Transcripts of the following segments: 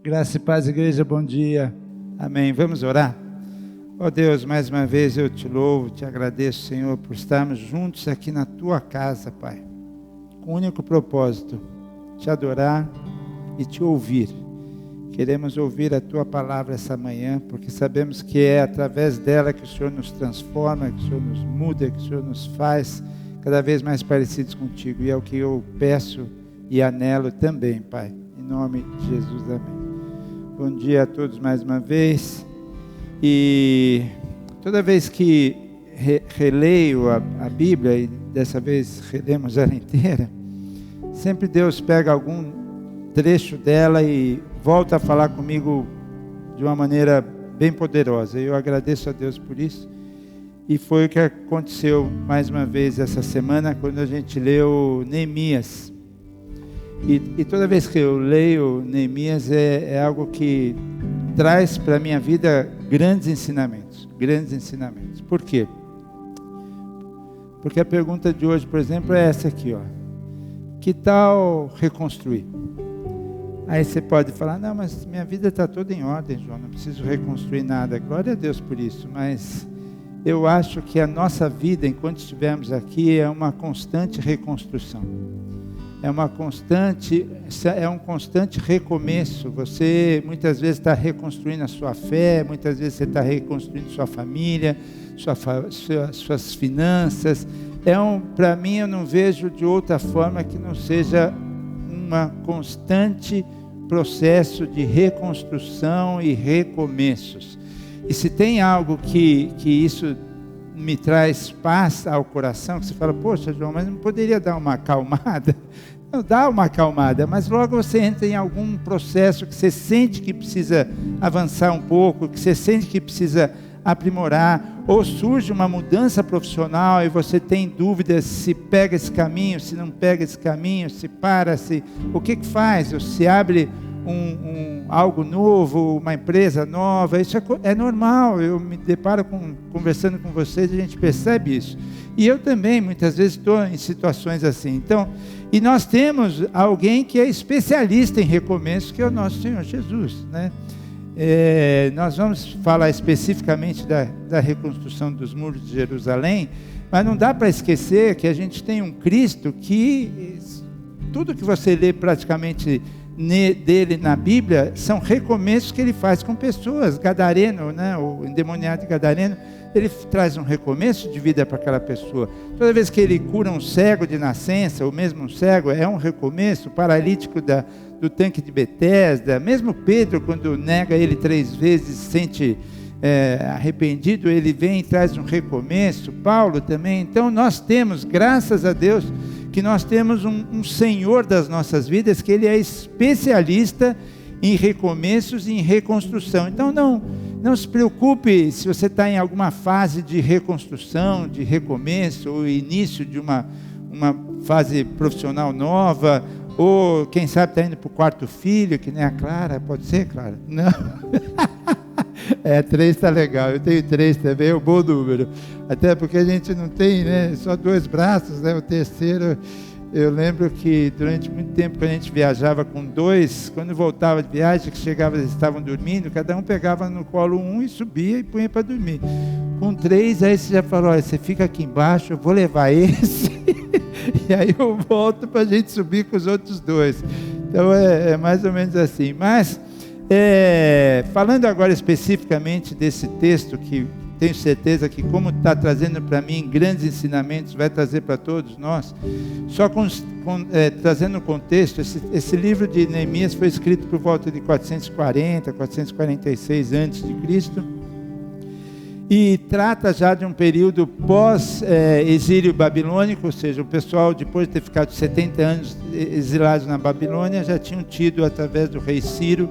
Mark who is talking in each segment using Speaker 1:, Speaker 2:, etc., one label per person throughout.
Speaker 1: Graça e paz, igreja, bom dia. Amém. Vamos orar? Ó Deus, mais uma vez eu te louvo, te agradeço, Senhor, por estarmos juntos aqui na tua casa, Pai. Com o único propósito, te adorar e te ouvir. Queremos ouvir a tua palavra essa manhã, porque sabemos que é através dela que o Senhor nos transforma, que o Senhor nos muda, que o Senhor nos faz cada vez mais parecidos contigo. E é o que eu peço e anelo também, Pai. Em nome de Jesus, amém. Bom dia a todos mais uma vez. E toda vez que releio a Bíblia, e dessa vez relemos ela inteira, sempre Deus pega algum trecho dela e volta a falar comigo de uma maneira bem poderosa. Eu agradeço a Deus por isso. E foi o que aconteceu mais uma vez essa semana, quando a gente leu Neemias. E toda vez que eu leio Neemias é algo que traz para a minha vida grandes ensinamentos. Por quê? Porque a pergunta de hoje, por exemplo, é essa aqui, ó. Que tal reconstruir? Aí você pode falar, não, mas minha vida está toda em ordem, João, não preciso reconstruir nada. Glória a Deus por isso, mas eu acho que a nossa vida, enquanto estivermos aqui, é uma constante reconstrução. É um constante recomeço. Você muitas vezes está reconstruindo a sua fé, muitas vezes você está reconstruindo sua família, suas finanças. Para mim, eu não vejo de outra forma que não seja um constante processo de reconstrução e recomeços. E se tem algo que isso me traz paz ao coração, que você fala, poxa, João, mas não poderia dar uma acalmada? Não, dá uma acalmada, mas logo você entra em algum processo que você sente que precisa avançar um pouco, que você sente que precisa aprimorar, ou surge uma mudança profissional e você tem dúvidas se pega esse caminho, se não pega esse caminho, se para, o que faz? Ou se abre algo novo, uma empresa nova. Isso é normal. Eu me deparo conversando com vocês, a gente percebe isso. E eu também, muitas vezes, estou em situações assim. Então, e nós temos alguém que é especialista em recomeço, que é o nosso Senhor Jesus, né? Nós vamos falar especificamente da reconstrução dos muros de Jerusalém, mas não dá para esquecer que a gente tem um Cristo que tudo que você lê praticamente dele na Bíblia são recomeços que ele faz com pessoas. Gadareno, né, o endemoniado de Gadareno, ele traz um recomeço de vida para aquela pessoa. Toda vez que ele cura um cego de nascença, ou mesmo um cego, é um recomeço. O paralítico do tanque de Betesda, mesmo Pedro, quando nega ele 3 vezes, se sente arrependido, ele vem e traz um recomeço. Paulo também. Então nós temos, graças a Deus, que nós temos um Senhor das nossas vidas, que Ele é especialista em recomeços e em reconstrução. Então não se preocupe se você está em alguma fase de reconstrução, de recomeço, ou início de uma fase profissional nova, ou quem sabe está indo para o 4º filho, que nem a Clara. Pode ser, Clara? Não. 3 está legal, eu tenho 3 também, é um bom número, até porque a gente não tem, né, só 2 braços, né, o terceiro, eu lembro que durante muito tempo, quando a gente viajava com 2, quando voltava de viagem, que chegava, eles estavam dormindo, cada um pegava no colo um e subia e punha para dormir. Com 3, aí você já falou, olha, você fica aqui embaixo, eu vou levar esse, e aí eu volto para a gente subir com os outros 2, então é mais ou menos assim, mas falando agora especificamente desse texto, que tenho certeza que, como está trazendo para mim grandes ensinamentos, vai trazer para todos nós, só trazendo o contexto, esse livro de Neemias foi escrito por volta de 440, 446 a.C., e trata já de um período pós-exílio babilônico, ou seja, o pessoal, depois de ter ficado 70 anos exilados na Babilônia, já tinham tido, através do rei Ciro,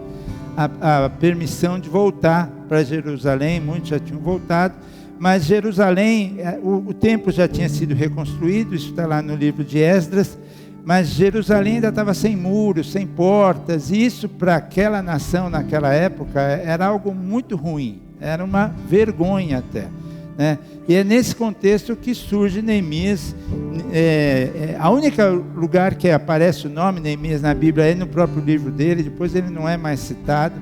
Speaker 1: a permissão de voltar para Jerusalém. Muitos já tinham voltado, mas Jerusalém, o templo já tinha sido reconstruído, isso está lá no livro de Esdras, mas Jerusalém ainda estava sem muros, sem portas, e isso para aquela nação naquela época era algo muito ruim, era uma vergonha até. né? E é nesse contexto que surge Neemias. A única lugar que aparece o nome Neemias na Bíblia é no próprio livro dele, depois ele não é mais citado,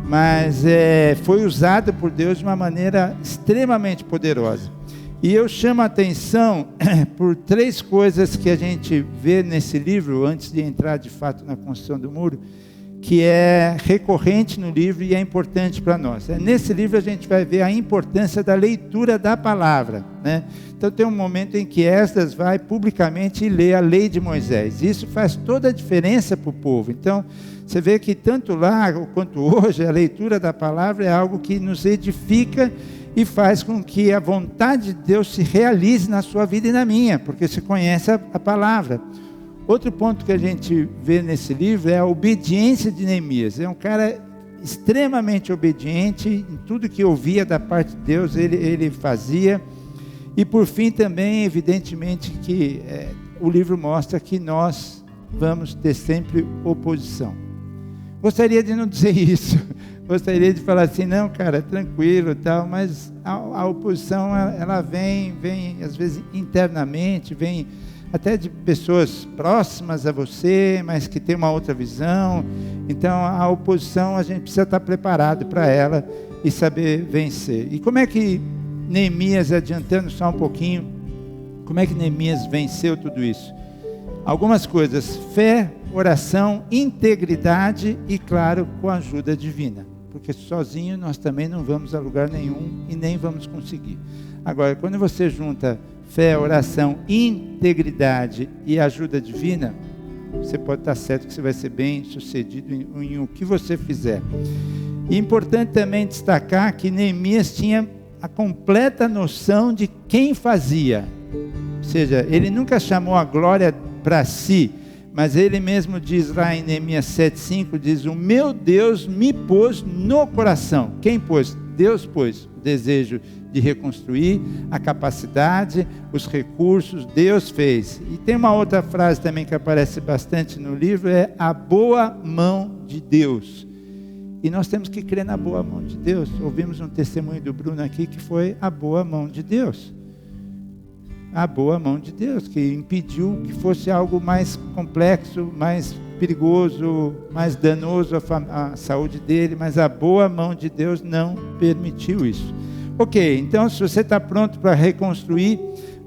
Speaker 1: mas foi usado por Deus de uma maneira extremamente poderosa. E eu chamo a atenção por 3 coisas que a gente vê nesse livro, antes de entrar de fato na construção do muro, que é recorrente no livro e é importante para nós. Nesse livro a gente vai ver a importância da leitura da palavra, né? Então tem um momento em que Esdras vai publicamente ler a lei de Moisés. Isso faz toda a diferença para o povo. Então você vê que tanto lá quanto hoje a leitura da palavra é algo que nos edifica e faz com que a vontade de Deus se realize na sua vida e na minha, porque você conhece a palavra. Outro ponto que a gente vê nesse livro é a obediência de Neemias. É um cara extremamente obediente em tudo que ouvia da parte de Deus, ele fazia. E por fim também, evidentemente, que o livro mostra que nós vamos ter sempre oposição. Gostaria de não dizer isso, gostaria de falar assim, não, cara, tranquilo e tal, mas a oposição, ela vem às vezes internamente, vem até de pessoas próximas a você, mas que tem uma outra visão. Então a oposição, a gente precisa estar preparado para ela e saber vencer. E como é que Neemias, adiantando só um pouquinho, como é que Neemias venceu tudo isso? Algumas coisas: fé, oração, integridade e, claro, com a ajuda divina, porque sozinho nós também não vamos a lugar nenhum e nem vamos conseguir. Agora, quando você junta fé, oração, integridade e ajuda divina, você pode estar certo que você vai ser bem sucedido em o que você fizer. E é importante também destacar que Neemias tinha a completa noção de quem fazia. Ou seja, ele nunca chamou a glória para si, mas ele mesmo diz lá em Neemias 7,5, diz: o meu Deus me pôs no coração. Quem pôs? Deus pôs o desejo de reconstruir, a capacidade, os recursos, Deus fez. E tem uma outra frase também que aparece bastante no livro, é a boa mão de Deus. E nós temos que crer na boa mão de Deus. Ouvimos um testemunho do Bruno aqui que foi a boa mão de Deus. A boa mão de Deus, que impediu que fosse algo mais complexo, mais perigoso, mais danoso à saúde dele, mas a boa mão de Deus não permitiu isso. Ok, então se você está pronto para reconstruir,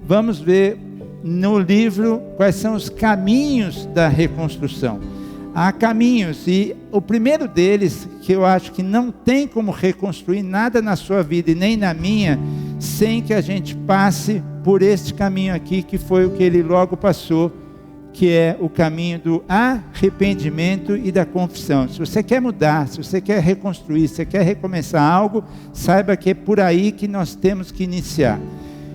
Speaker 1: vamos ver no livro quais são os caminhos da reconstrução. Há caminhos, e o primeiro deles, que eu acho que não tem como reconstruir nada na sua vida e nem na minha, sem que a gente passe por este caminho aqui, que foi o que ele logo passou, que é o caminho do arrependimento e da confissão. Se você quer mudar, se você quer reconstruir, se você quer recomeçar algo, saiba que é por aí que nós temos que iniciar.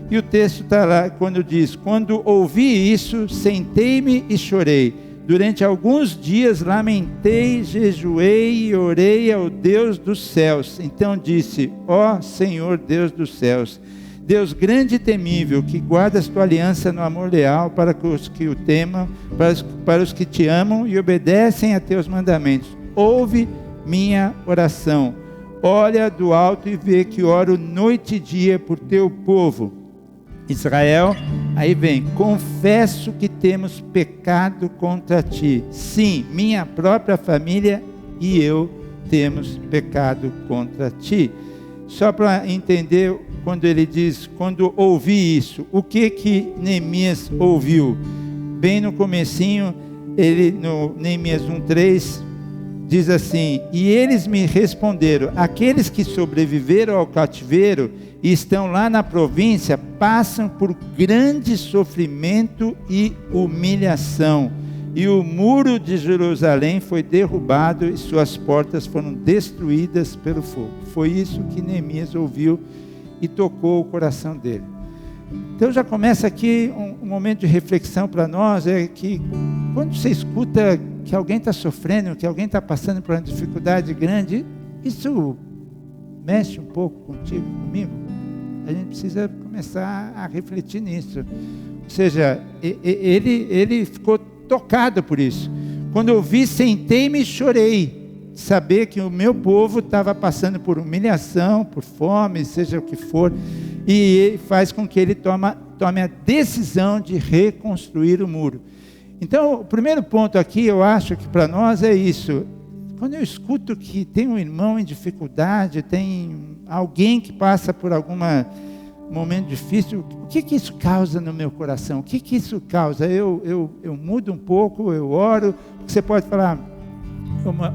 Speaker 1: E o texto está lá quando diz: quando ouvi isso, sentei-me e chorei. Durante alguns dias lamentei, jejuei e orei ao Deus dos céus. Então disse: ó Senhor Deus dos céus, Deus grande e temível, que guardas tua aliança no amor leal para os que o temam, para os que te amam e obedecem a teus mandamentos. Ouve minha oração. Olha do alto e vê que oro noite e dia por teu povo Israel. Aí vem: confesso que temos pecado contra ti. Sim, minha própria família e eu temos pecado contra ti. Só para entender, quando ele diz, quando ouvi isso, o que Neemias ouviu? Bem no comecinho, ele no Neemias 1:3 diz assim: e eles me responderam: aqueles que sobreviveram ao cativeiro e estão lá na província passam por grande sofrimento e humilhação, e o muro de Jerusalém foi derrubado e suas portas foram destruídas pelo fogo. Foi isso que Neemias ouviu e tocou o coração dele. Então já começa aqui um momento de reflexão para nós, é que quando você escuta que alguém está sofrendo, que alguém está passando por uma dificuldade grande, isso mexe um pouco contigo, comigo. A gente precisa começar a refletir nisso. Ou seja, ele ficou tocado por isso. Quando eu vi, sentei-me e chorei, saber que o meu povo estava passando por humilhação, por fome, seja o que for. e faz com que ele tome a decisão de reconstruir o muro. Então, o primeiro ponto aqui, eu acho que para nós é isso. Quando eu escuto que tem um irmão em dificuldade, tem alguém que passa por algum momento difícil, o que isso causa no meu coração? O que isso causa? Eu mudo um pouco, eu oro. Você pode falar,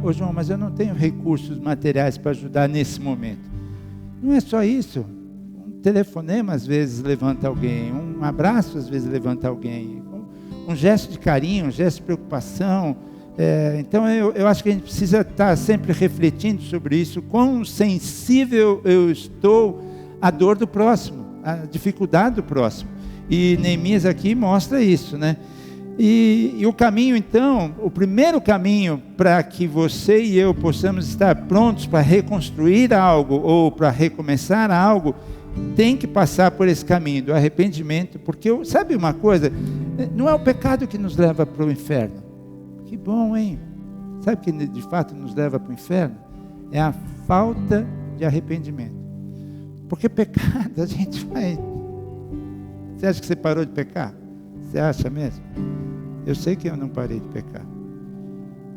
Speaker 1: ô João, mas eu não tenho recursos materiais para ajudar nesse momento. Não é só isso. Um telefonema às vezes levanta alguém, um abraço às vezes levanta alguém, um gesto de carinho, um gesto de preocupação. Então eu acho que a gente precisa estar sempre refletindo sobre isso, quão sensível eu estou à dor do próximo, à dificuldade do próximo. E Neemias aqui mostra isso, né? E o caminho então, o primeiro caminho para que você e eu possamos estar prontos para reconstruir algo ou para recomeçar algo, tem que passar por esse caminho do arrependimento, porque sabe uma coisa, não é o pecado que nos leva para o inferno. Que bom, hein? Sabe o que de fato nos leva para o inferno? É a falta de arrependimento. Porque pecado a gente vai... Você acha que você parou de pecar? Você acha mesmo? Eu sei que eu não parei de pecar.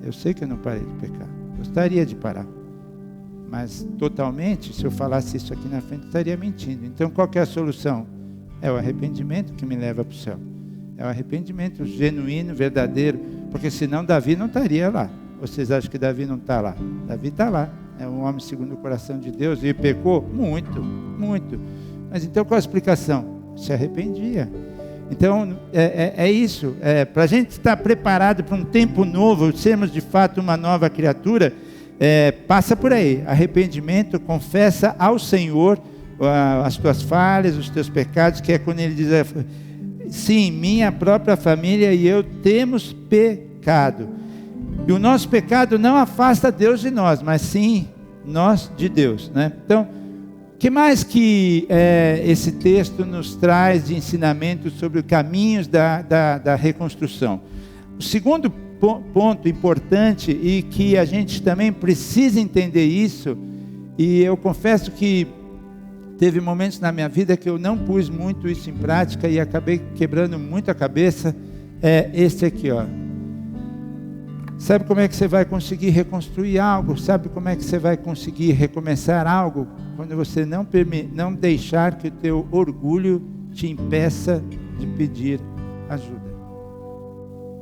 Speaker 1: Eu sei que eu não parei de pecar. Gostaria de parar. Mas totalmente, se eu falasse isso aqui na frente, eu estaria mentindo. Então qual que é a solução? É o arrependimento que me leva para o céu. É o arrependimento genuíno, verdadeiro. Porque senão Davi não estaria lá. Vocês acham que Davi não está lá? Davi está lá. É um homem segundo o coração de Deus. E pecou? Muito, muito. Mas então qual a explicação? Se arrependia. Então é isso. Para a gente estar preparado para um tempo novo, sermos de fato uma nova criatura, passa por aí. Arrependimento, confessa ao Senhor as tuas falhas, os teus pecados, que é quando ele diz... Sim, minha própria família e eu temos pecado. E o nosso pecado não afasta Deus de nós, mas sim nós de Deus, né? Então, o que mais que esse texto nos traz de ensinamento sobre os caminhos da reconstrução? O segundo ponto importante, e que a gente também precisa entender isso, e eu confesso que teve momentos na minha vida que eu não pus muito isso em prática e acabei quebrando muito a cabeça, este aqui, ó. Sabe como é que você vai conseguir reconstruir algo? Sabe como é que você vai conseguir recomeçar algo? Quando você não deixar que o teu orgulho te impeça de pedir ajuda.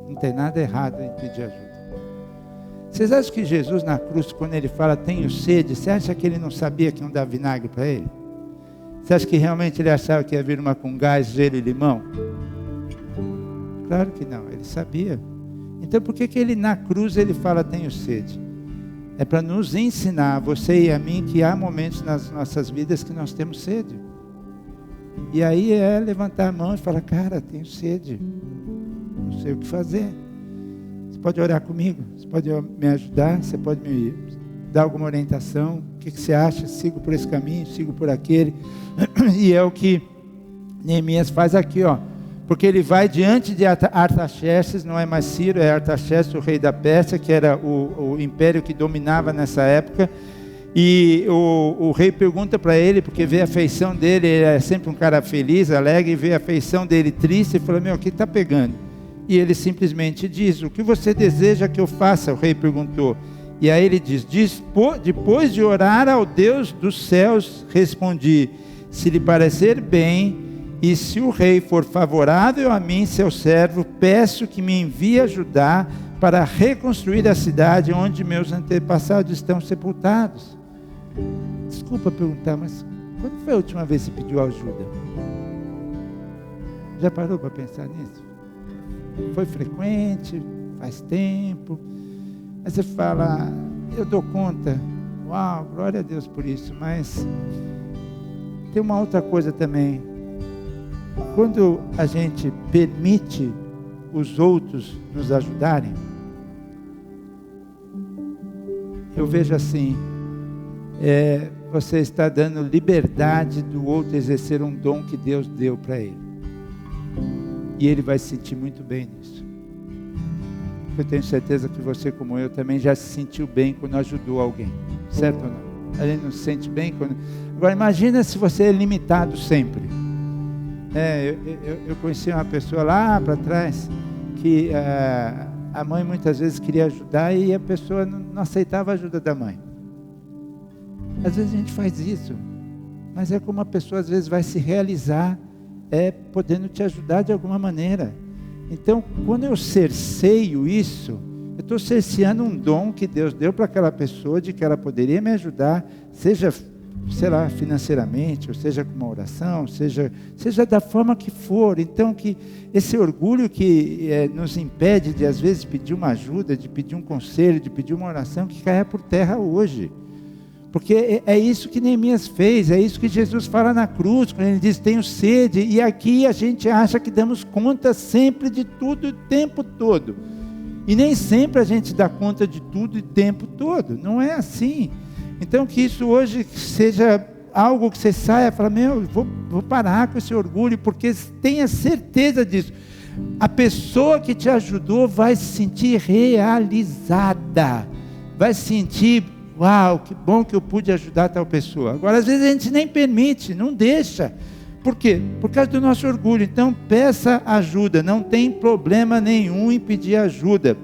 Speaker 1: Não tem nada errado em pedir ajuda. Vocês acham que Jesus na cruz, quando ele fala tenho sede, você acha que ele não sabia que não dá vinagre para ele? Você acha que realmente ele achava que ia vir uma com gás, gelo e limão? Claro que não, ele sabia. Então por que ele na cruz ele fala tenho sede? É para nos ensinar, você e a mim, que há momentos nas nossas vidas que nós temos sede. E aí é levantar a mão e falar, cara, tenho sede. Não sei o que fazer. Você pode orar comigo? Você pode me ajudar? Você pode me dar alguma orientação? O que você acha? Sigo por esse caminho, sigo por aquele. E é o que Neemias faz aqui, ó. Porque ele vai diante de Artaxerxes, não é mais Ciro, é Artaxerxes, o rei da Pérsia, que era o império que dominava nessa época. E o rei pergunta para ele, porque vê a feição dele, ele é sempre um cara feliz, alegre, e vê a feição dele triste, e fala, meu, o que está pegando? E ele simplesmente diz, o que você deseja que eu faça? O rei perguntou. E aí ele diz, depois de orar ao Deus dos céus, respondi, se lhe parecer bem, e se o rei for favorável a mim, seu servo, peço que me envie ajudar para reconstruir a cidade onde meus antepassados estão sepultados. Desculpa perguntar, mas quando foi a última vez que você pediu ajuda? Já parou para pensar nisso? Foi frequente? Faz tempo? Aí você fala, eu dou conta. Uau, glória a Deus por isso. Mas tem uma outra coisa também. Quando a gente permite os outros nos ajudarem, eu vejo assim, você está dando liberdade do outro exercer um dom que Deus deu para ele. E ele vai se sentir muito bem nisso. Eu tenho certeza que você, como eu, também já se sentiu bem quando ajudou alguém. Certo ou não? a gente não se sente bem. Agora imagina se você é limitado sempre. Eu conheci uma pessoa lá para trás, que a mãe muitas vezes queria ajudar e a pessoa não aceitava a ajuda da mãe. Às vezes a gente faz isso, mas é como a pessoa às vezes vai se realizar, podendo te ajudar de alguma maneira. Então, quando eu cerceio isso, eu estou cerceando um dom que Deus deu para aquela pessoa, de que ela poderia me ajudar, seja, sei lá, financeiramente, ou seja com uma oração, seja da forma que for. Então, que esse orgulho que nos impede de às vezes pedir uma ajuda, de pedir um conselho, de pedir uma oração, que caia por terra hoje. Porque é isso que Neemias fez, é isso que Jesus fala na cruz, quando ele diz, tenho sede, e aqui a gente acha que damos conta sempre de tudo o tempo todo. E nem sempre a gente dá conta de tudo o tempo todo, não é assim. Então que isso hoje seja algo que você saia e fala, vou parar com esse orgulho, porque tenha certeza disso. A pessoa que te ajudou vai se sentir realizada, vai se sentir, uau, que bom que eu pude ajudar tal pessoa. Agora, às vezes a gente nem permite, não deixa. Por quê? Por causa do nosso orgulho. Então, peça ajuda, não tem problema nenhum em pedir ajuda.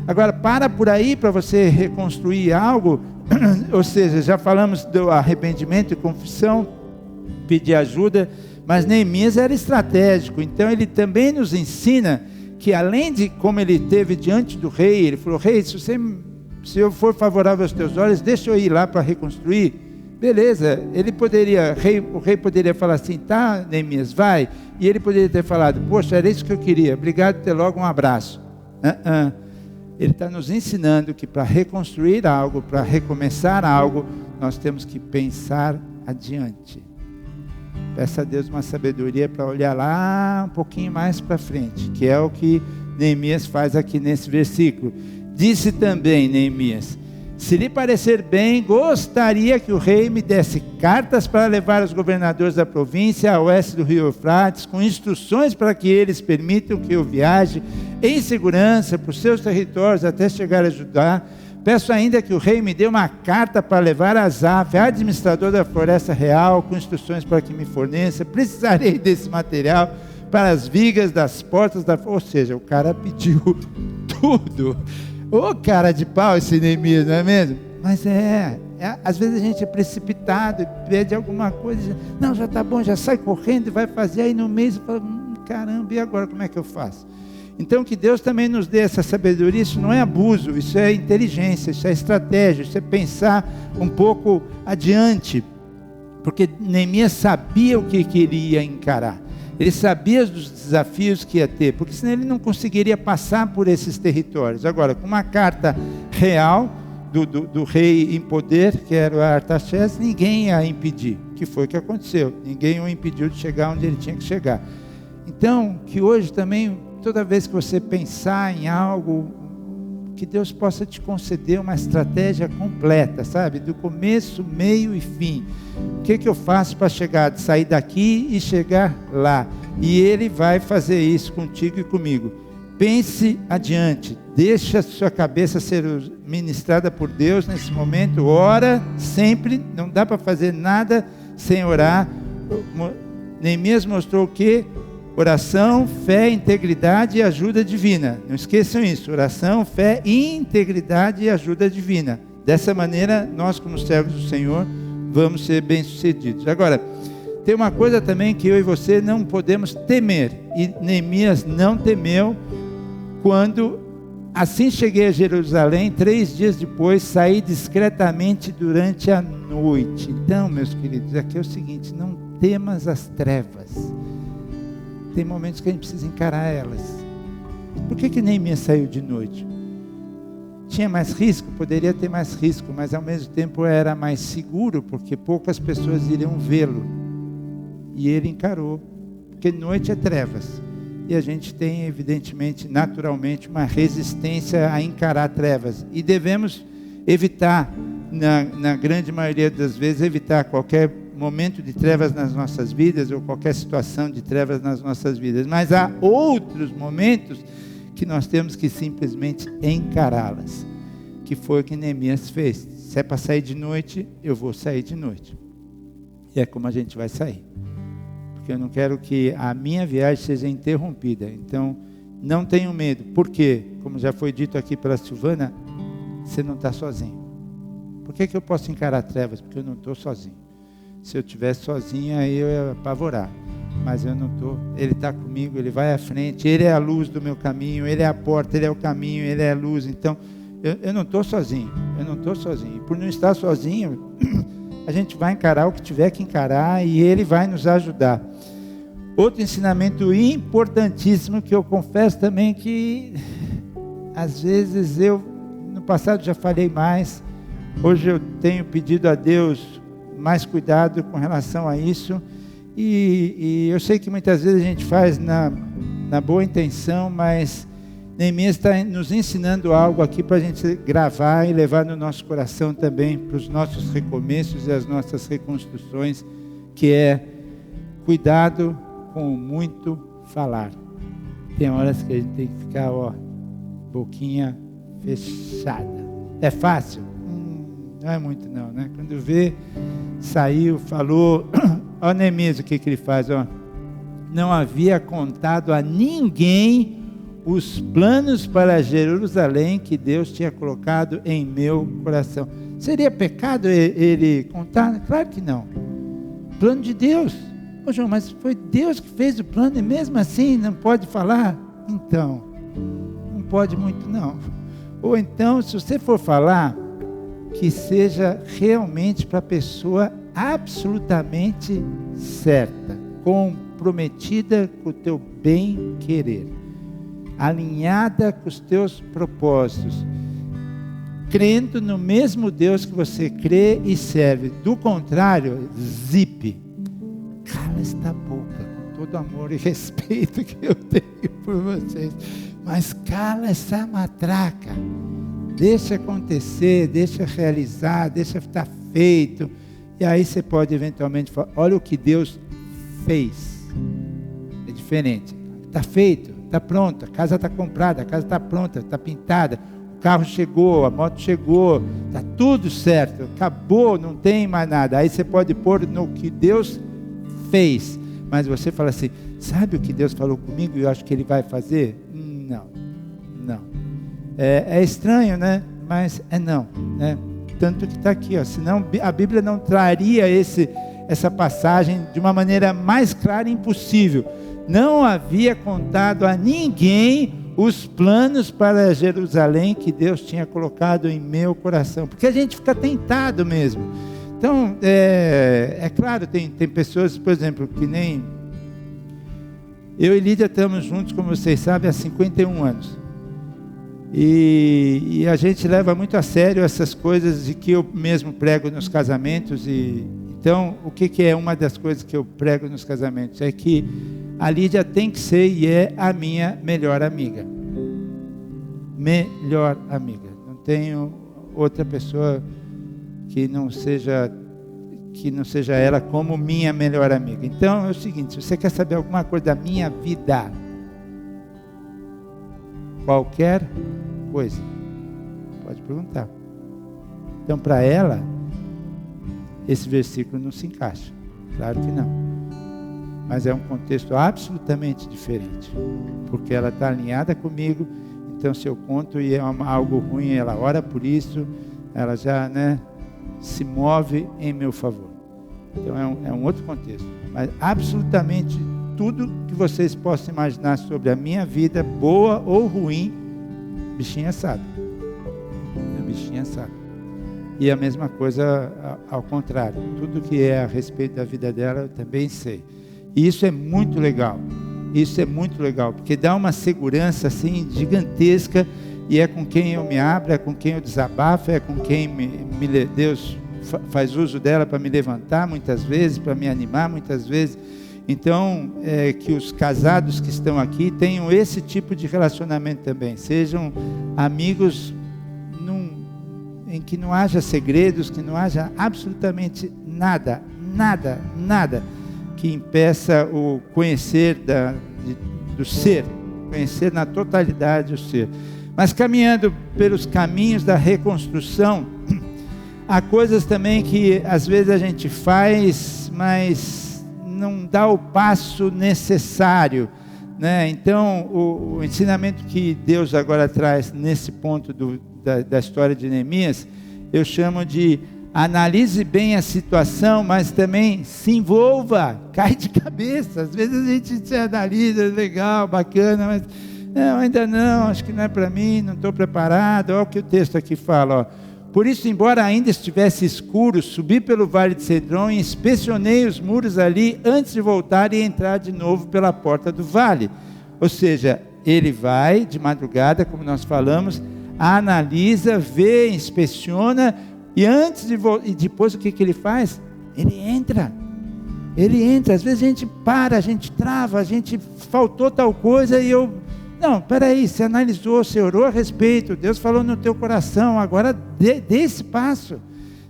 Speaker 1: Agora, para por aí para você reconstruir algo, ou seja, já falamos do arrependimento e confissão, pedir ajuda, mas Neemias era estratégico, então ele também nos ensina que além de como ele teve diante do rei, ele falou, rei, se eu for favorável aos teus olhos, deixa eu ir lá para reconstruir. Beleza, o rei poderia falar assim, tá, Neemias, vai. E ele poderia ter falado, poxa, era isso que eu queria, obrigado, até logo, um abraço. Ele está nos ensinando que para reconstruir algo, para recomeçar algo, nós temos que pensar adiante. Peça a Deus uma sabedoria para olhar lá um pouquinho mais para frente, que é o que Neemias faz aqui nesse versículo. Disse também Neemias, se lhe parecer bem, gostaria que o rei me desse cartas para levar aos governadores da província a oeste do rio Eufrates, com instruções para que eles permitam que eu viaje em segurança por seus territórios até chegar a Judá. Peço ainda que o rei me dê uma carta para levar a Asaf, administrador da floresta real, com instruções para que me forneça. Precisarei desse material para as vigas das portas da... Ou seja, o cara pediu tudo. Ô cara de pau esse Neemias, não é mesmo? Mas às vezes a gente é precipitado, pede alguma coisa, não, já está bom, já sai correndo e vai fazer, aí no mês fala, caramba, e agora como é que eu faço? Então que Deus também nos dê essa sabedoria, isso não é abuso, isso é inteligência, isso é estratégia, isso é pensar um pouco adiante, porque Neemias sabia o que ele ia encarar. Ele sabia dos desafios que ia ter, porque senão ele não conseguiria passar por esses territórios. Agora, com uma carta real do rei em poder, que era o Artaxerxes, ninguém ia impedir, que foi o que aconteceu. Ninguém o impediu de chegar onde ele tinha que chegar. Então, que hoje também, toda vez que você pensar em algo, que Deus possa te conceder uma estratégia completa, sabe? Do começo, meio e fim. O que eu faço para sair daqui e chegar lá? E Ele vai fazer isso contigo e comigo. Pense adiante, deixe a sua cabeça ser ministrada por Deus nesse momento, ora sempre, não dá para fazer nada sem orar. Neemias mostrou o que? Oração, fé, integridade e ajuda divina. Não esqueçam isso, oração, fé, integridade e ajuda divina. Dessa maneira, nós como servos do Senhor, vamos ser bem-sucedidos. Agora, tem uma coisa também que eu e você não podemos temer, e Neemias não temeu. Quando assim cheguei a Jerusalém, 3 dias depois, saí discretamente durante a noite. Então, meus queridos, aqui é o seguinte, não temas as trevas. Tem momentos que a gente precisa encarar elas. Por que Neemias saiu de noite? Tinha mais risco? Poderia ter mais risco, mas ao mesmo tempo era mais seguro, porque poucas pessoas iriam vê-lo. E ele encarou, porque noite é trevas. E a gente tem, evidentemente, naturalmente, uma resistência a encarar trevas. E devemos evitar, na grande maioria das vezes, evitar qualquer momento de trevas nas nossas vidas, ou qualquer situação de trevas nas nossas vidas. Mas há outros momentos que nós temos que simplesmente encará-las, que foi o que Neemias fez. Se é para sair de noite, eu vou sair de noite. E é como a gente vai sair. Porque eu não quero que a minha viagem seja interrompida. Então, não tenho medo. Por quê? Como já foi dito aqui pela Silvana, você não está sozinho. Por que eu posso encarar trevas? Porque eu não estou sozinho. Se eu estivesse sozinho, aí eu ia apavorar. Mas eu não estou. Ele está comigo, Ele vai à frente. Ele é a luz do meu caminho, Ele é a porta, Ele é o caminho, Ele é a luz. Então, eu não estou sozinho. Eu não estou sozinho. E por não estar sozinho, a gente vai encarar o que tiver que encarar e Ele vai nos ajudar. Outro ensinamento importantíssimo que eu confesso também que às vezes no passado já falei mais, hoje eu tenho pedido a Deus mais cuidado com relação a isso e eu sei que muitas vezes a gente faz na boa intenção, mas Neemias está nos ensinando algo aqui para a gente gravar e levar no nosso coração também para os nossos recomeços e as nossas reconstruções, que é cuidado com muito falar. Tem horas que a gente tem que ficar, boquinha fechada. É fácil? Não é muito não, né? Quando vê, saiu, falou, ó Neemias, o que ele faz, não havia contado a ninguém os planos para Jerusalém que Deus tinha colocado em meu coração. Seria pecado ele contar? Claro que não. Plano de Deus. Ô João, mas foi Deus que fez o plano e mesmo assim não pode falar? Então, não pode muito não. Ou então, se você for falar, que seja realmente para a pessoa absolutamente certa, comprometida com o teu bem querer, alinhada com os teus propósitos, crendo no mesmo Deus que você crê e serve. Do contrário, zip. Cala esta boca, com todo amor e respeito que eu tenho por vocês, mas cala essa matraca, deixa acontecer, deixa realizar, deixa estar feito, e aí você pode eventualmente falar, olha o que Deus fez, é diferente, está feito, está pronto, a casa está comprada, a casa está pronta, está pintada, o carro chegou, a moto chegou, está tudo certo, acabou, não tem mais nada, aí você pode pôr no que Deus fez, mas você fala assim, sabe o que Deus falou comigo e eu acho que Ele vai fazer? Não. É estranho, né? Mas não, né? Tanto que está aqui, senão a Bíblia não traria essa passagem de uma maneira mais clara impossível. Não havia contado a ninguém os planos para Jerusalém que Deus tinha colocado em meu coração, porque a gente fica tentado mesmo. Então, é claro, tem pessoas, por exemplo, que nem... Eu e Lídia estamos juntos, como vocês sabem, há 51 anos. E a gente leva muito a sério essas coisas de que eu mesmo prego nos casamentos. Então, o que é uma das coisas que eu prego nos casamentos? É que a Lídia tem que ser e é a minha melhor amiga. Melhor amiga. Não tenho outra pessoa que não seja ela como minha melhor amiga. Então é o seguinte, se você quer saber alguma coisa da minha vida, qualquer coisa, pode perguntar. Então para ela, esse versículo não se encaixa, claro que não, mas é um contexto absolutamente diferente, porque ela está alinhada comigo. Então se eu conto e é algo ruim, ela ora por isso, ela já, se move em meu favor. Então é um outro contexto, mas absolutamente tudo que vocês possam imaginar sobre a minha vida, boa ou ruim, bichinha sabe. A bichinha sabe. E a mesma coisa ao contrário, tudo que é a respeito da vida dela eu também sei. E isso é muito legal. Isso é muito legal, porque dá uma segurança assim gigantesca. E é com quem eu me abro, é com quem eu desabafo, é com quem Deus faz uso dela para me levantar muitas vezes, para me animar muitas vezes. Então, que os casados que estão aqui tenham esse tipo de relacionamento também. Sejam amigos em que não haja segredos, que não haja absolutamente nada que impeça o conhecer do ser, conhecer na totalidade o ser. Mas caminhando pelos caminhos da reconstrução, Há coisas também que às vezes a gente faz, mas não dá o passo necessário, né? Então, o ensinamento que Deus agora traz nesse ponto da história de Neemias, eu chamo de: analise bem a situação, mas também se envolva, cai de cabeça. Às vezes a gente se analisa, legal, bacana, mas não, ainda não, acho que não é para mim, não estou preparado. Olha o que o texto aqui fala, ó. Por isso, embora ainda estivesse escuro, subi pelo vale de Cedron e inspecionei os muros ali antes de voltar e entrar de novo pela porta do vale. Ou seja, ele vai de madrugada, como nós falamos, analisa, vê, inspeciona, e antes de e depois o que ele faz? Ele entra. Às vezes a gente para, a gente trava, a gente faltou tal coisa e não, peraí, você analisou, você orou a respeito, Deus falou no teu coração, agora dê esse passo.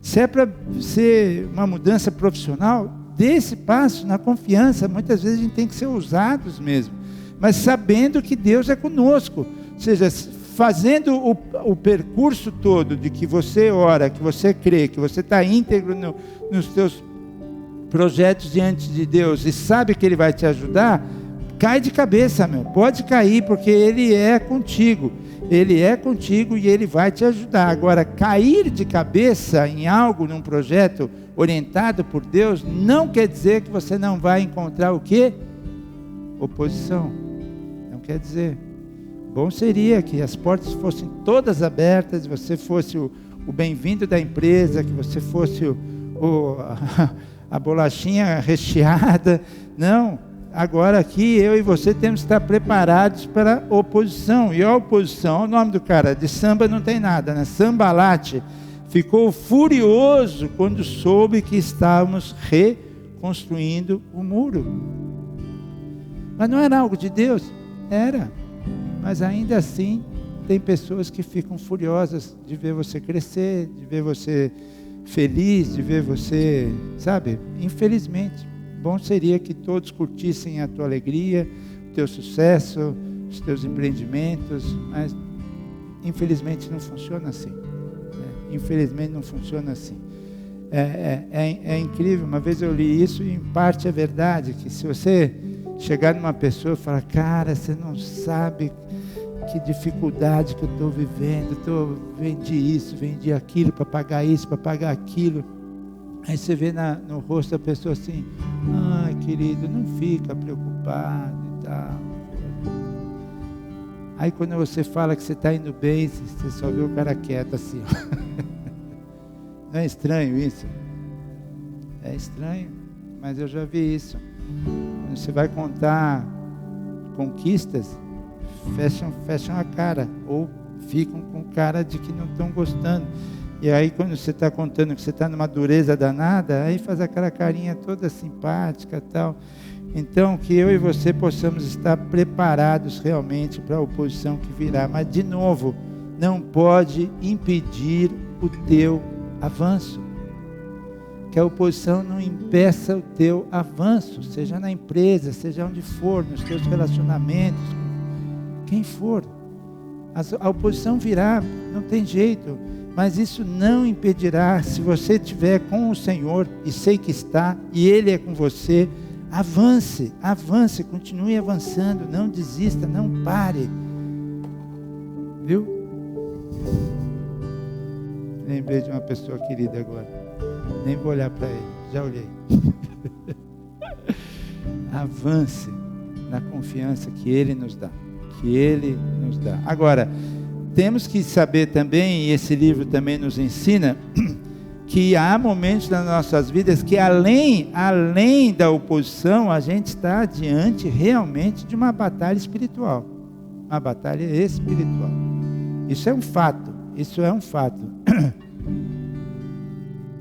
Speaker 1: Se é para ser uma mudança profissional, dê esse passo na confiança. Muitas vezes a gente tem que ser ousados mesmo, mas sabendo que Deus é conosco. Ou seja, fazendo o percurso todo de que você ora, que você crê, que você está íntegro nos teus projetos diante de Deus e sabe que Ele vai te ajudar, cai de cabeça, pode cair, porque Ele é contigo. Ele é contigo e Ele vai te ajudar. Agora, cair de cabeça em algo, num projeto orientado por Deus, não quer dizer que você não vai encontrar o quê? Oposição. Não quer dizer. Bom seria que as portas fossem todas abertas, você fosse o bem-vindo da empresa, que você fosse a bolachinha recheada. Não. Agora aqui, eu e você temos que estar preparados para a oposição. E a oposição, o nome do cara, de samba não tem nada, né? Sambalate ficou furioso quando soube que estávamos reconstruindo o muro. Mas não era algo de Deus? Era. Mas ainda assim, tem pessoas que ficam furiosas de ver você crescer, de ver você feliz, de ver você, sabe? Infelizmente. Bom seria que todos curtissem a tua alegria, o teu sucesso, os teus empreendimentos, mas infelizmente não funciona assim. Infelizmente não funciona assim. É incrível, uma vez eu li isso e em parte é verdade, que se você chegar numa pessoa e falar, cara, você não sabe que dificuldade que eu estou vivendo, vendi isso, vendi aquilo para pagar isso, para pagar aquilo. Aí você vê no rosto da pessoa assim, ai querido, não fica preocupado e tal. Aí quando você fala que você está indo bem, você só vê o cara quieto assim. Não é estranho isso? É estranho, mas eu já vi isso. Quando você vai contar conquistas, fecham a cara, ou ficam com cara de que não estão gostando. E aí quando você está contando que você está numa dureza danada, aí faz aquela carinha toda simpática e tal. Então que eu e você possamos estar preparados realmente para a oposição que virá. Mas de novo, não pode impedir o teu avanço. Que a oposição não impeça o teu avanço, seja na empresa, seja onde for, nos teus relacionamentos, quem for. A oposição virá, não tem jeito. Mas isso não impedirá, se você estiver com o Senhor, e sei que está, e Ele é com você, avance, continue avançando, não desista, não pare. Viu? Lembrei de uma pessoa querida agora, nem vou olhar para ele, já olhei. Avance na confiança que Ele nos dá, Agora, temos que saber também, e esse livro também nos ensina, que há momentos nas nossas vidas que além da oposição, a gente está diante realmente de uma batalha espiritual. Uma batalha espiritual. Isso é um fato.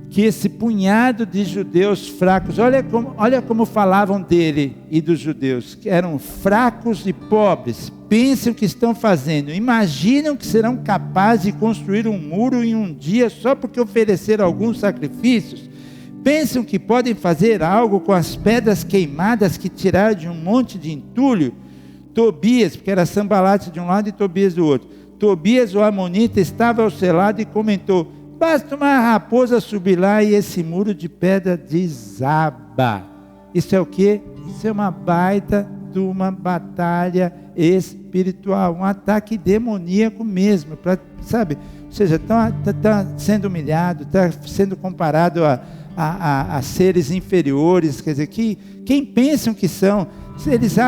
Speaker 1: Que esse punhado de judeus fracos, olha como falavam dele e dos judeus, que eram fracos e pobres, pensam que estão fazendo, imaginam que serão capazes de construir um muro em um dia só porque ofereceram alguns sacrifícios, pensam que podem fazer algo com as pedras queimadas que tiraram de um monte de entulho. Tobias, porque era Sambalate de um lado e Tobias do outro, Tobias o amonita estava ao seu lado e comentou, basta uma raposa subir lá e esse muro de pedra desaba. Isso é o quê? Isso é uma baita de uma batalha espiritual, um ataque demoníaco mesmo, sabe? Ou seja, está sendo humilhado, está sendo comparado a seres inferiores, quer dizer, quem pensam que são,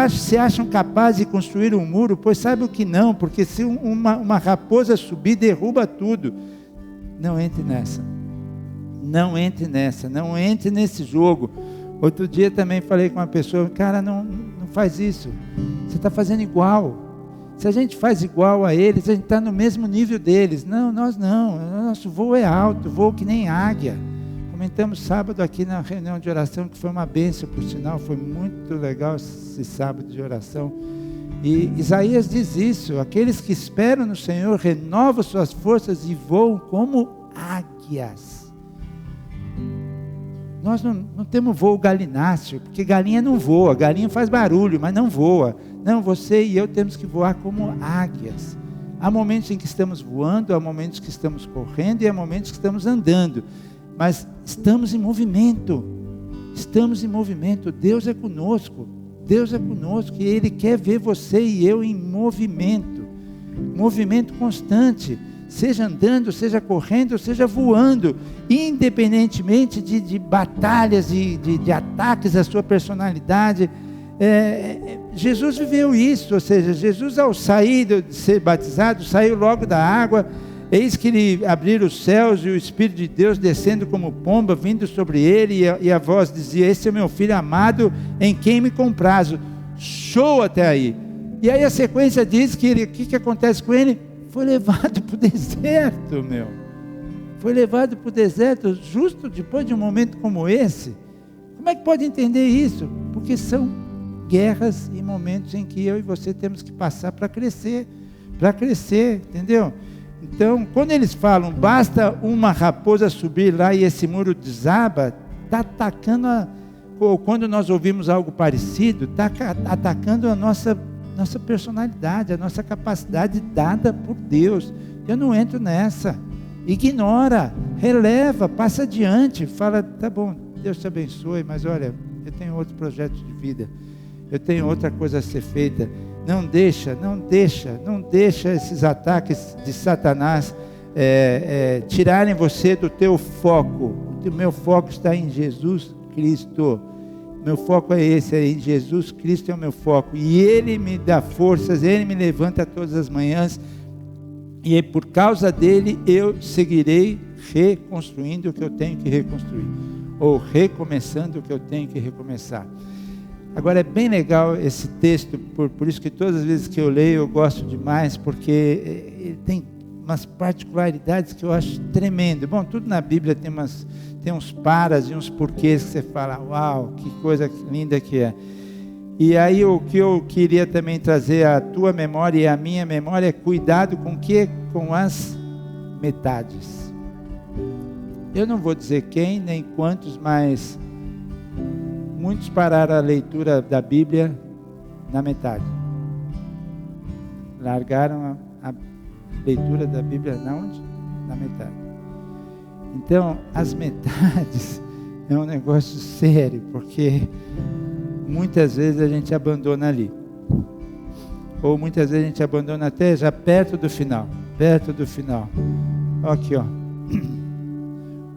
Speaker 1: se acham capazes de construir um muro, pois sabe o que não, porque se uma raposa subir, derruba tudo. Não entre nessa, não entre nessa, não entre nesse jogo. Outro dia também falei com uma pessoa, cara, não faz isso, você está fazendo igual. Se a gente faz igual a eles, a gente está no mesmo nível deles. Não, nós não, nosso voo é alto, voo que nem águia. Comentamos sábado aqui na reunião de oração, que foi uma bênção, por sinal, foi muito legal esse sábado de oração. E Isaías diz isso, aqueles que esperam no Senhor renovam suas forças e voam como águias. Nós não temos voo galináceo, porque galinha não voa, galinha faz barulho, mas não voa. Não, você e eu temos que voar como águias. Há momentos em que estamos voando, há momentos que estamos correndo e há momentos que estamos andando. Mas estamos em movimento. Estamos em movimento. Deus é conosco. Deus é conosco e Ele quer ver você e eu em movimento. Movimento constante. Seja andando, seja correndo, seja voando. Independentemente de batalhas, de ataques à sua personalidade. Jesus viveu isso, ou seja, Jesus ao sair de ser batizado, saiu logo da água, eis que ele abriu os céus e o Espírito de Deus descendo como pomba, vindo sobre ele, e a voz dizia, esse é meu filho amado, em quem me comprazo. Show até aí. E aí a sequência diz que o que acontece com ele? Foi levado para o deserto, foi levado para o deserto, justo depois de um momento como esse. Como é que pode entender isso? Porque são guerras e momentos em que eu e você temos que passar para crescer, entendeu? Então, quando eles falam, basta uma raposa subir lá e esse muro desaba, está atacando, ou quando nós ouvimos algo parecido, está atacando a nossa personalidade, a nossa capacidade dada por Deus. Eu não entro nessa, ignora, releva, passa adiante, fala, tá bom, Deus te abençoe, mas olha, eu tenho outro projeto de vida, eu tenho outra coisa a ser feita. Não deixa esses ataques de Satanás tirarem você do teu foco. O meu foco está em Jesus Cristo. Meu foco é esse, em Jesus Cristo é o meu foco. E Ele me dá forças, Ele me levanta todas as manhãs. E por causa dEle eu seguirei reconstruindo o que eu tenho que reconstruir. Ou recomeçando o que eu tenho que recomeçar. Agora é bem legal esse texto, por isso que todas as vezes que eu leio eu gosto demais, porque ele tem umas particularidades que eu acho tremendo. Bom, tudo na Bíblia tem uns paras e uns porquês que você fala, uau, que coisa linda que é. E aí o que eu queria também trazer à tua memória e à minha memória é cuidado com o quê? Com as metades. Eu não vou dizer quem, nem quantos, mas muitos pararam a leitura da Bíblia na metade. Largaram a leitura da Bíblia na onde? Na metade. Então, as metades é um negócio sério, porque muitas vezes a gente abandona ali. Ou muitas vezes a gente abandona até já perto do final. Aqui, ó.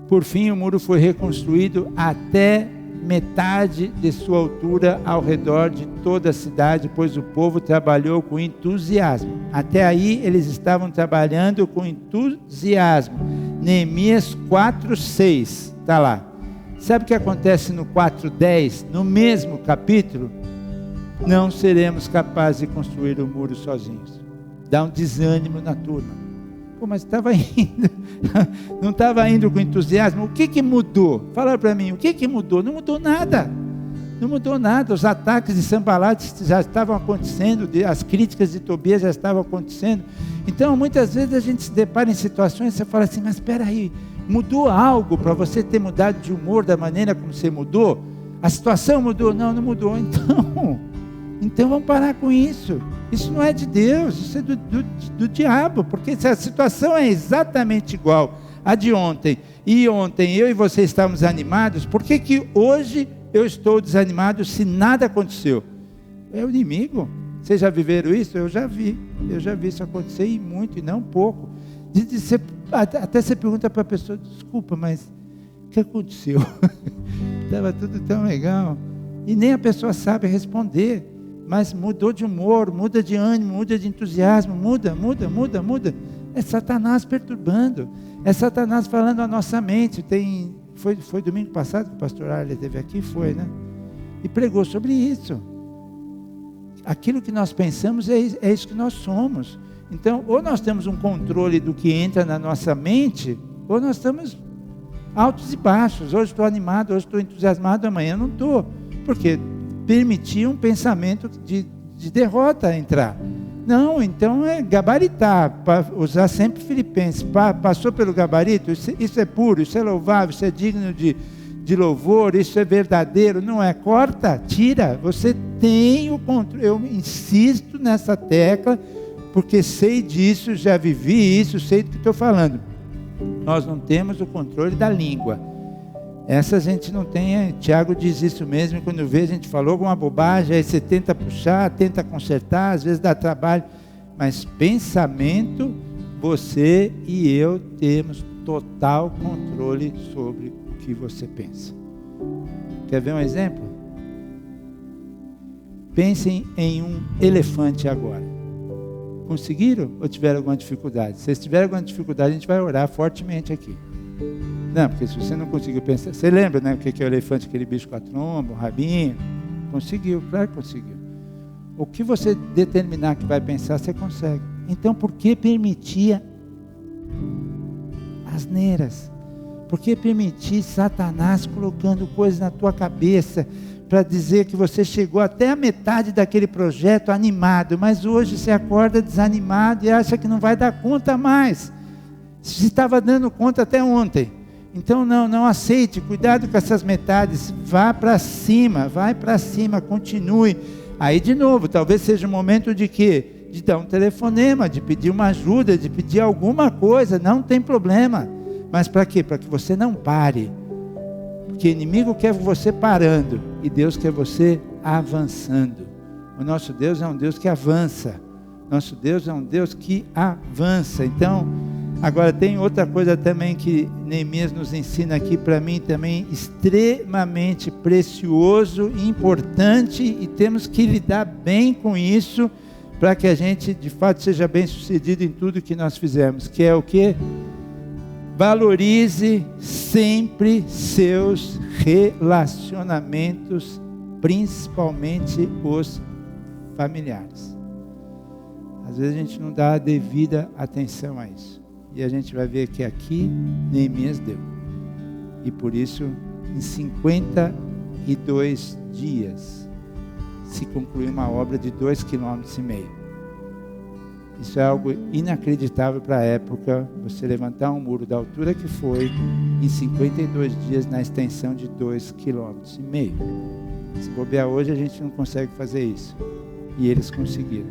Speaker 1: Por fim, o muro foi reconstruído até metade de sua altura ao redor de toda a cidade, pois o povo trabalhou com entusiasmo. Até aí eles estavam trabalhando com entusiasmo. Neemias 4:6, está lá. Sabe o que acontece no 4:10, no mesmo capítulo? Não seremos capazes de construir o muro sozinhos. Dá um desânimo na turma. Pô, mas estava indo, não estava indo com entusiasmo. O que mudou? Fala para mim, o que mudou? Não mudou nada. Não mudou nada. Os ataques de Sanbalat já estavam acontecendo, as críticas de Tobias já estavam acontecendo. Então, muitas vezes a gente se depara em situações e você fala assim, mas espera aí, mudou algo para você ter mudado de humor da maneira como você mudou? A situação mudou? Não mudou. Então vamos parar com isso. Isso não é de Deus, isso é do diabo, porque se a situação é exatamente igual a de ontem e ontem eu e você estávamos animados, por que que hoje eu estou desanimado se nada aconteceu? É o inimigo. Vocês já viveram isso? Eu já vi isso acontecer, e muito, e não pouco. Até você pergunta para a pessoa, desculpa, mas o que aconteceu? Estava tudo tão legal. E nem a pessoa sabe responder, mas mudou de humor, muda de ânimo, muda de entusiasmo, muda. É Satanás perturbando, é Satanás falando a nossa mente. Foi domingo passado que o pastor Arley esteve aqui, foi, né? E pregou sobre isso. Aquilo que nós pensamos é isso que nós somos. Então, ou nós temos um controle do que entra na nossa mente, ou nós estamos altos e baixos. Hoje estou animado, hoje estou entusiasmado, amanhã não estou. Porque permitir um pensamento de derrota entrar. Não, então é gabaritar, para usar sempre Filipenses. Passou pelo gabarito, isso é puro, isso é louvável, isso é digno de louvor, isso é verdadeiro. Não é? Corta, tira. Você tem o controle. Eu insisto nessa tecla, porque sei disso, já vivi isso, sei do que estou falando. Nós não temos o controle da língua. Essa a gente não tem. Tiago diz isso mesmo, quando vê a gente falou alguma bobagem, aí você tenta puxar, tenta consertar, às vezes dá trabalho, mas pensamento, você e eu temos total controle sobre o que você pensa. Quer ver um exemplo? Pensem em um elefante agora. Conseguiram ou tiveram alguma dificuldade? Se vocês tiverem alguma dificuldade, a gente vai orar fortemente aqui. Não, porque se você não conseguiu pensar... Você lembra, né, o que é o elefante, aquele bicho com a tromba, o rabinho? Conseguiu, claro que conseguiu. O que você determinar que vai pensar, você consegue. Então, por que permitir asneiras? Por que permitir Satanás colocando coisas na tua cabeça para dizer que você chegou até a metade daquele projeto animado, mas hoje você acorda desanimado e acha que não vai dar conta mais? Você estava dando conta até ontem. Então não aceite, cuidado com essas metades, vai para cima, continue. Aí de novo, talvez seja o momento de quê? De dar um telefonema, de pedir uma ajuda, de pedir alguma coisa, não tem problema. Mas para quê? Para que você não pare. Porque o inimigo quer você parando e Deus quer você avançando. O nosso Deus é um Deus que avança. Nosso Deus é um Deus que avança. Então, agora tem outra coisa também que Neemias nos ensina aqui, para mim também extremamente precioso e importante, e temos que lidar bem com isso, para que a gente de fato seja bem sucedido em tudo que nós fizermos, que é o que? Valorize sempre seus relacionamentos, principalmente os familiares. Às vezes a gente não dá a devida atenção a isso. E a gente vai ver que aqui Neemias deu. E por isso, em 52 dias, se concluiu uma obra de 2,5 km. Isso é algo inacreditável para a época, você levantar um muro da altura que foi, em 52 dias, na extensão de 2,5 km. Se bobear hoje, a gente não consegue fazer isso. E eles conseguiram.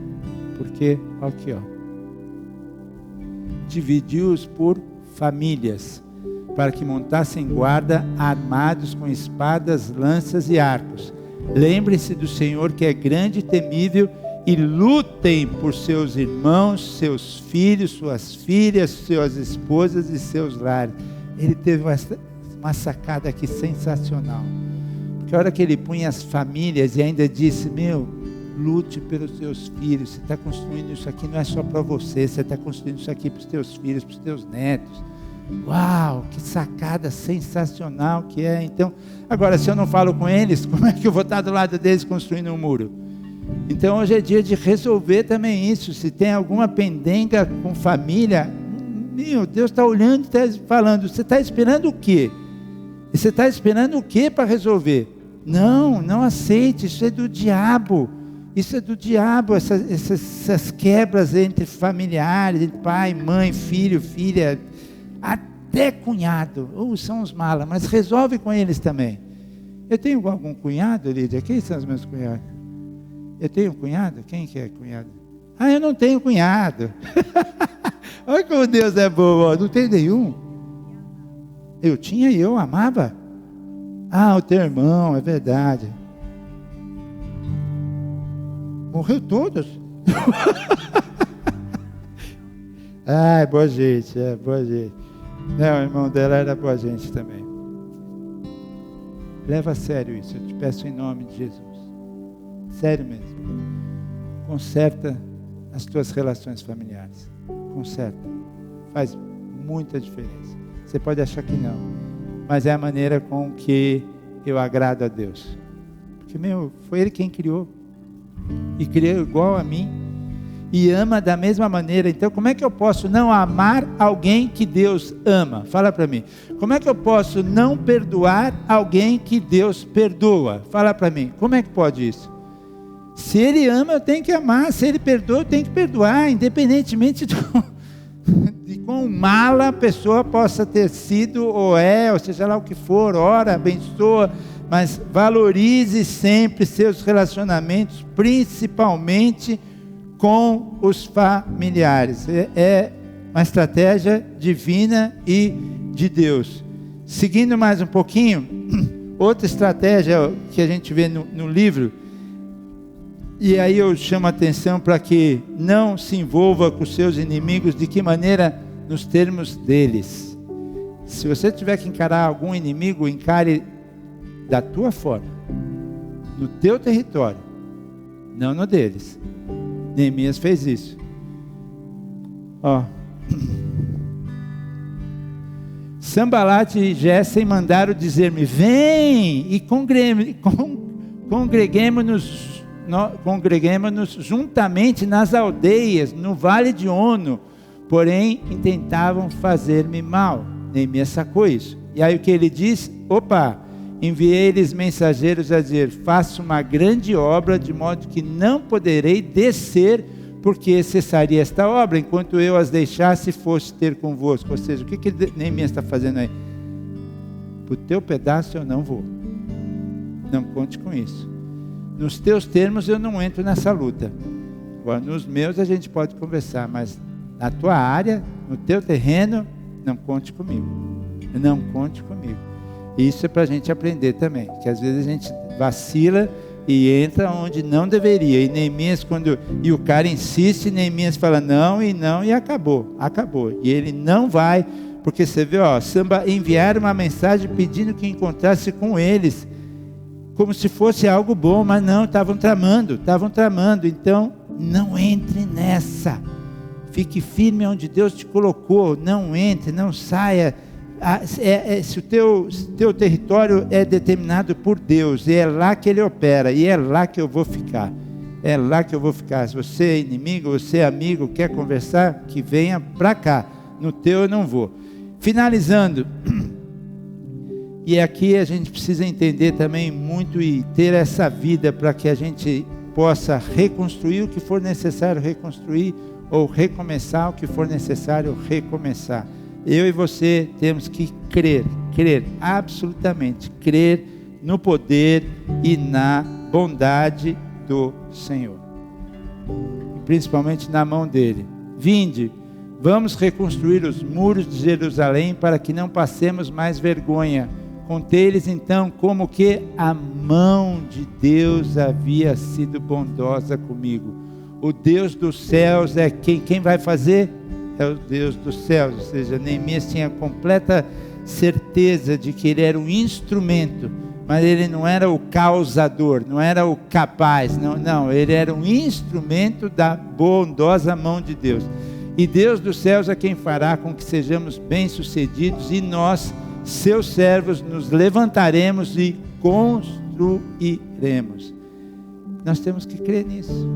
Speaker 1: Porque, aqui ó, dividiu-os por famílias, para que montassem guarda, armados com espadas, lanças e arcos. Lembrem-se do Senhor, que é grande e temível, e lutem por seus irmãos, seus filhos, suas filhas, suas esposas e seus lares. Ele teve uma sacada aqui sensacional, porque a hora que ele punha as famílias e ainda disse, lute pelos seus filhos, você está construindo isso aqui, não é só para você está construindo isso aqui para os teus filhos, para os teus netos. Uau, que sacada sensacional que é. Então, agora se eu não falo com eles, como é que eu vou estar do lado deles construindo um muro? Então hoje é dia de resolver também isso. Se tem alguma pendenga com família, Deus está olhando e está falando, você está esperando o quê? E você está esperando o quê para resolver? Não aceite, isso é do diabo. Isso é do diabo, essas quebras entre familiares, entre pai, mãe, filho, filha, até cunhado, são os malas, mas resolve com eles também. Eu tenho algum cunhado, Lídia? Quem são os meus cunhados? Eu tenho um cunhado? Quem que é cunhado? Eu não tenho cunhado. Olha como Deus é bom, não tenho nenhum. Eu tinha e eu amava. Ah, o teu irmão, é verdade. Morreu todos. Ah, é boa gente, boa gente. Não, o irmão dela era boa gente também. Leva a sério isso, eu te peço em nome de Jesus. Sério mesmo. Conserta as tuas relações familiares. Conserta. Faz muita diferença. Você pode achar que não, mas é a maneira com que eu agrado a Deus. Porque, foi Ele quem criou. E criou igual a mim. E ama da mesma maneira. Então, como é que eu posso não amar alguém que Deus ama? Fala para mim. Como é que eu posso não perdoar alguém que Deus perdoa? Fala para mim. Como é que pode isso? Se Ele ama, eu tenho que amar. Se Ele perdoa, eu tenho que perdoar. Independentemente de quão mala a pessoa possa ter sido, ou seja lá o que for, ora, abençoa. Mas valorize sempre seus relacionamentos, principalmente com os familiares. É uma estratégia divina e de Deus. Seguindo mais um pouquinho, outra estratégia que a gente vê no livro, e aí eu chamo a atenção para que não se envolva com seus inimigos. De que maneira? Nos termos deles. Se você tiver que encarar algum inimigo, encare da tua forma, no teu território, não no deles. Neemias fez isso. Sanbalate e Gésem mandaram dizer-me: vem e congreguemo-nos juntamente nas aldeias, no vale de Ono. Porém, intentavam fazer-me mal. Neemias sacou isso. E aí o que ele diz? Enviei-lhes mensageiros a dizer: faço uma grande obra, de modo que não poderei descer, porque cessaria esta obra, enquanto eu as deixasse e fosse ter convosco. Ou seja, o que Neemias está fazendo aí? Para o teu pedaço eu não vou. Não conte com isso. Nos teus termos eu não entro nessa luta. Agora, nos meus a gente pode conversar, mas na tua área, no teu terreno, não conte comigo. Não conte comigo. Isso é para a gente aprender também, que às vezes a gente vacila e entra onde não deveria. E Neemias, e o cara insiste, Neemias fala não, e acabou. E ele não vai, porque você vê, enviaram uma mensagem pedindo que encontrasse com eles, como se fosse algo bom, mas não, estavam tramando. Então, não entre nessa. Fique firme onde Deus te colocou, não entre, não saia. Se o teu território é determinado por Deus, e é lá que Ele opera, e é lá que eu vou ficar. Se você é inimigo, você é amigo, quer conversar, que venha para cá. No teu eu não vou. Finalizando, e aqui a gente precisa entender também muito e ter essa vida para que a gente possa reconstruir o que for necessário reconstruir, ou recomeçar o que for necessário recomeçar. Eu e você temos que crer, absolutamente, crer no poder e na bondade do Senhor. E principalmente na mão dele. Vinde, vamos reconstruir os muros de Jerusalém para que não passemos mais vergonha. Contei-lhes então como que a mão de Deus havia sido bondosa comigo. O Deus dos céus é quem vai fazer? É o Deus dos céus. Ou seja, Neemias tinha completa certeza de que ele era um instrumento, mas ele não era o causador, não era o capaz, não, ele era um instrumento da bondosa mão de Deus. E Deus dos céus é quem fará com que sejamos bem-sucedidos, e nós, seus servos, nos levantaremos e construiremos. Nós temos que crer nisso,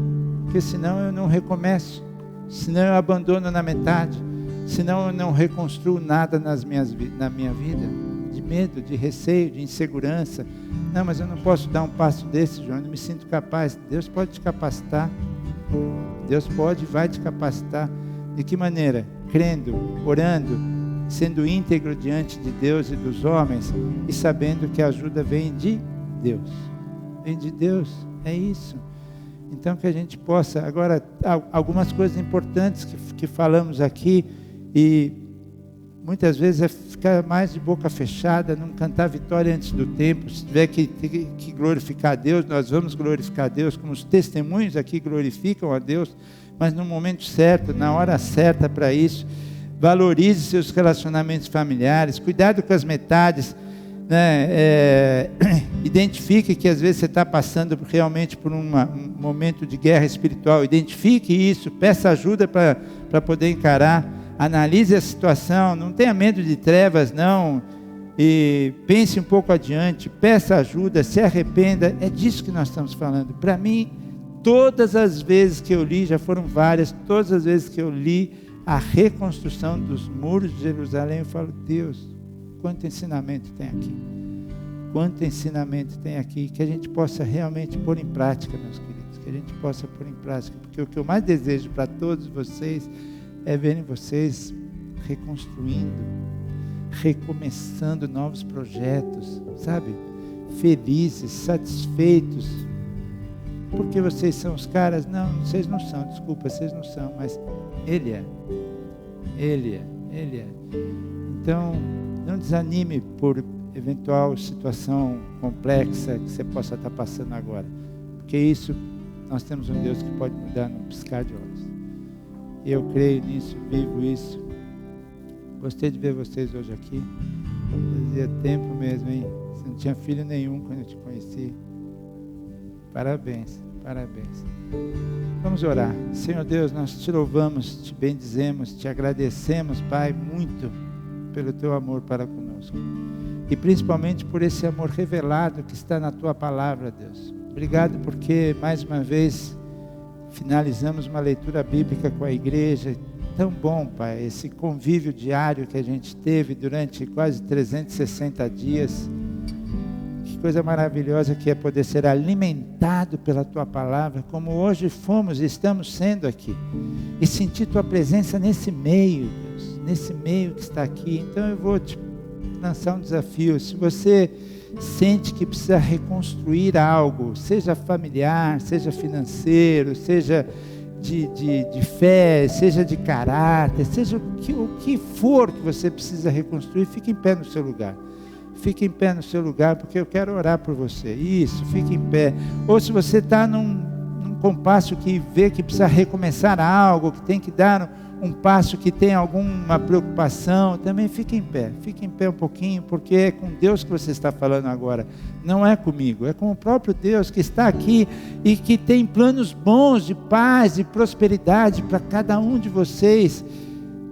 Speaker 1: porque senão eu não recomeço, senão eu abandono na metade, senão eu não reconstruo nada na minha vida, de medo, de receio, de insegurança. Não, mas eu não posso dar um passo desse, João, eu não me sinto capaz. Deus pode te capacitar, Deus pode e vai te capacitar. De que maneira? Crendo, orando, sendo íntegro diante de Deus e dos homens, e sabendo que a ajuda vem de Deus. Vem de Deus, é isso. Então que a gente possa, agora, algumas coisas importantes que falamos aqui, e Muitas vezes é ficar mais de boca fechada, não cantar vitória antes do tempo. Se tiver que glorificar a Deus, nós vamos glorificar a Deus, como os testemunhos aqui glorificam a Deus, mas no momento certo, na hora certa para isso. Valorize seus relacionamentos familiares, cuidado com as metades, né? Identifique que às vezes você está passando realmente por um momento de guerra espiritual. Identifique isso, peça ajuda para poder encarar. Analise a situação, não tenha medo de trevas, não. E pense um pouco adiante, peça ajuda, se arrependa. É disso que nós estamos falando. Para mim, todas as vezes que eu li, já foram várias, todas as vezes que eu li a reconstrução dos muros de Jerusalém, eu falo, Deus, quanto ensinamento tem aqui. Quanto ensinamento tem aqui, que a gente possa realmente pôr em prática, meus queridos, que a gente possa pôr em prática, porque o que eu mais desejo para todos vocês é verem vocês reconstruindo, recomeçando novos projetos, sabe? Felizes, satisfeitos, porque vocês são os caras? Não, vocês não são, desculpa, vocês não são, mas Ele é. Ele é, Ele é. Então, não desanime por eventual situação complexa que você possa estar passando agora, porque isso, nós temos um Deus que pode mudar num piscar de olhos. Eu creio nisso, vivo isso. Gostei de ver vocês hoje aqui. Fazia tempo mesmo, hein? Você não tinha filho nenhum quando eu te conheci. Parabéns, parabéns. Vamos orar. Senhor Deus, nós te louvamos, te bendizemos, te agradecemos, Pai, muito pelo teu amor para conosco. E principalmente por esse amor revelado que está na tua palavra, Deus. Obrigado porque, mais uma vez, finalizamos uma leitura bíblica com a igreja. Tão bom, Pai, esse convívio diário que a gente teve durante quase 360 dias. Que coisa maravilhosa que é poder ser alimentado pela Tua Palavra, como hoje fomos e estamos sendo aqui. E sentir Tua presença nesse meio, Deus, nesse meio que está aqui. Então eu vou te lançar um desafio. Se você sente que precisa reconstruir algo, seja familiar, seja financeiro, seja de fé, seja de caráter, seja o que for que você precisa reconstruir, fique em pé no seu lugar. Fique em pé no seu lugar, porque eu quero orar por você. Isso, fique em pé. Ou se você está num compasso que vê que precisa recomeçar algo, que tem que dar um passo que tem alguma preocupação, também fique em pé um pouquinho, porque é com Deus que você está falando agora, não é comigo, é com o próprio Deus que está aqui e que tem planos bons de paz e prosperidade para cada um de vocês.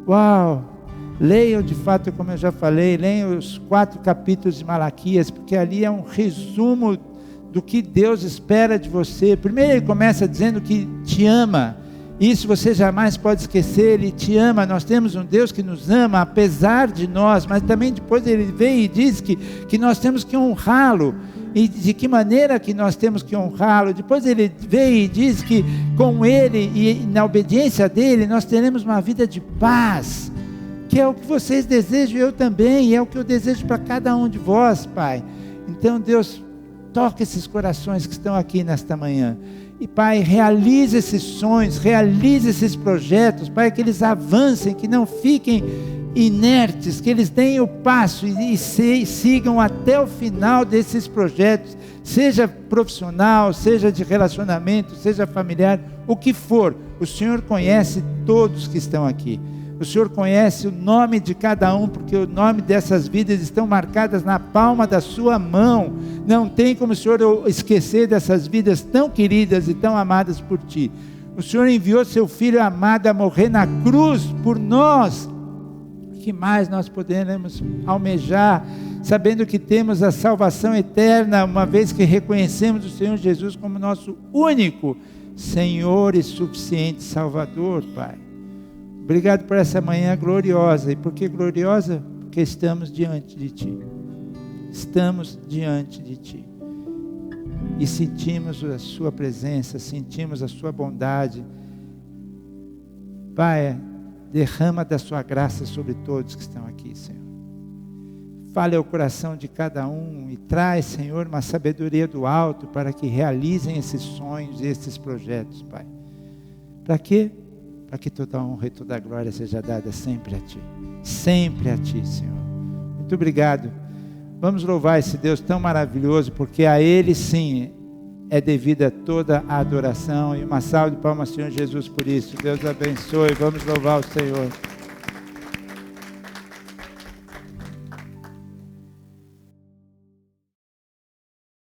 Speaker 1: Uau! Leiam de fato, como eu já falei, leiam os 4 capítulos de Malaquias, porque ali é um resumo do que Deus espera de você. Primeiro ele começa dizendo que te ama. Isso você jamais pode esquecer, Ele te ama. Nós temos um Deus que nos ama apesar de nós, mas também depois Ele vem e diz que nós temos que honrá-lo. E de que maneira que nós temos que honrá-lo? Depois Ele vem e diz que com Ele e na obediência dEle nós teremos uma vida de paz, que é o que vocês desejam, eu também, e é o que eu desejo para cada um de vós, Pai. Então Deus, toca esses corações que estão aqui nesta manhã. E Pai, realize esses sonhos, realize esses projetos, Pai, que eles avancem, que não fiquem inertes, que eles deem o passo e sigam até o final desses projetos, seja profissional, seja de relacionamento, seja familiar, o que for. O Senhor conhece todos que estão aqui. O Senhor conhece o nome de cada um, porque o nome dessas vidas estão marcadas na palma da sua mão. Não tem como o Senhor esquecer dessas vidas tão queridas e tão amadas por Ti. O Senhor enviou Seu Filho amado a morrer na cruz por nós. O que mais nós podemos almejar, sabendo que temos a salvação eterna, uma vez que reconhecemos o Senhor Jesus como nosso único Senhor e suficiente Salvador, Pai. Obrigado por essa manhã gloriosa. E por que gloriosa? Porque estamos diante de Ti. Estamos diante de Ti. E sentimos a Sua presença, sentimos a Sua bondade. Pai, derrama da Sua graça sobre todos que estão aqui, Senhor. Fale ao coração de cada um e traz, Senhor, uma sabedoria do alto para que realizem esses sonhos e esses projetos, Pai. Para quê? para que toda a honra e toda a glória seja dada sempre a Ti. Sempre a Ti, Senhor. Muito obrigado. Vamos louvar esse Deus tão maravilhoso, porque a Ele sim é devida toda a adoração. E uma salva de palmas, Senhor Jesus, por isso. Deus abençoe. Vamos louvar o Senhor.